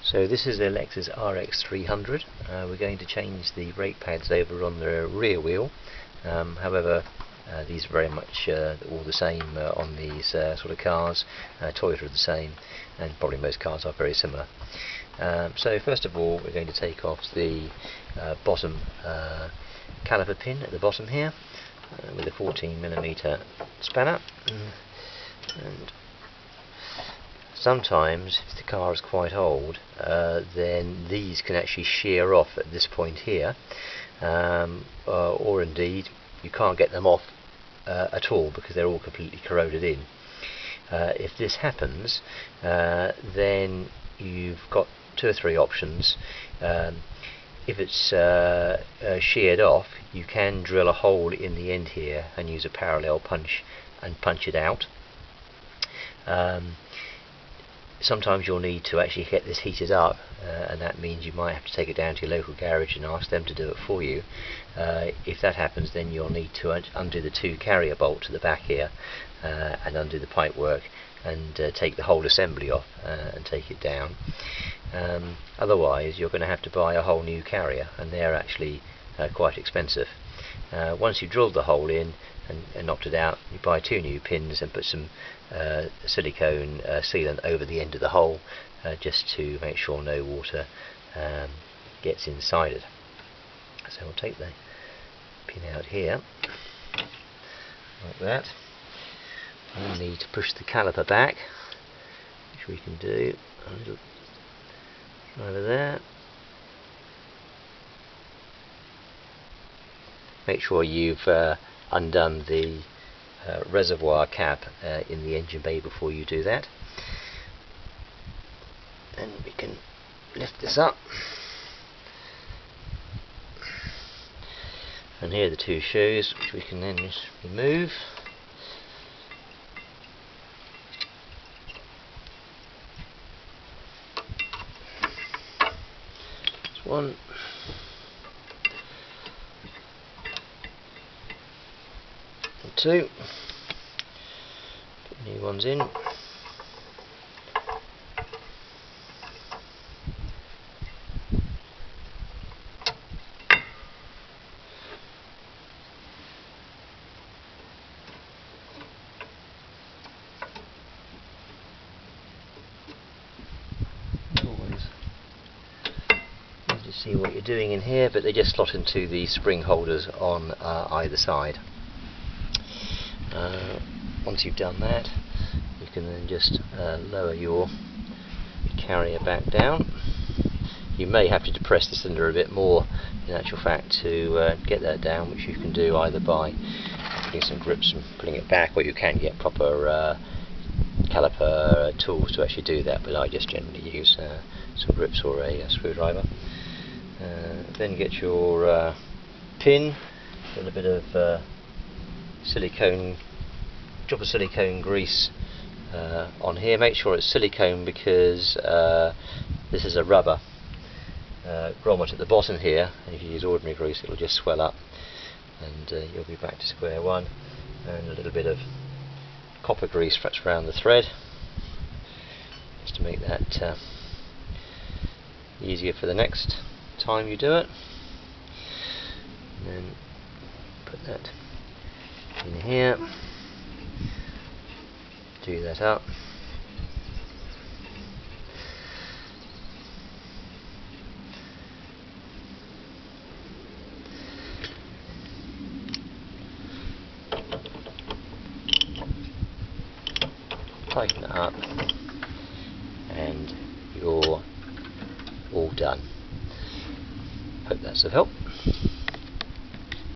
So this is a Lexus RX 300. We're going to change the brake pads over on the rear wheel. However, these are very much all the same on these sort of cars. Toyota are the same, and probably most cars are very similar. So first of all, we're going to take off the bottom caliper pin at the bottom here with a 14mm spanner. And sometimes, if the car is quite old, then these can actually shear off at this point here, or indeed you can't get them off at all because they're all completely corroded in. If this happens, then you've got two or three options. If it's sheared off, you can drill a hole in the end here and use a parallel punch and punch it out. Sometimes you'll need to actually get this heated up, and that means you might have to take it down to your local garage and ask them to do it for you. If that happens, then you'll need to undo the two carrier bolts at the back here and undo the pipe work and take the whole assembly off and take it down. Otherwise, you're going to have to buy a whole new carrier, and they're actually quite expensive. Once you've drilled the hole in and knocked it out, you buy two new pins and put some silicone sealant over the end of the hole, just to make sure no water gets inside it. So we'll take the pin out here like that. We'll need to push the caliper back, which we can do a little over there. Make sure you've undone the reservoir cap in the engine bay before you do that. Then we can lift this up, and here are the two shoes, which we can then just remove. There's one. Two. Put new ones in. Always need to see what you're doing in here, but they just slot into the spring holders on either side. Once you've done that, you can then just lower your carrier back down. You may have to depress the cylinder a bit more, in actual fact, to get that down, which you can do either by putting some grips and pulling it back, or you can get proper caliper tools to actually do that, but I just generally use some grips or a screwdriver. Then get your pin, a little bit of silicone, drop of silicone grease on here. Make sure it's silicone because this is a rubber grommet at the bottom here, and if you use ordinary grease it'll just swell up and you'll be back to square one. And a little bit of copper grease perhaps around the thread, just to make that easier for the next time you do it. And then put that in here, do that up, tighten it up, and you're all done. Hope that's of help.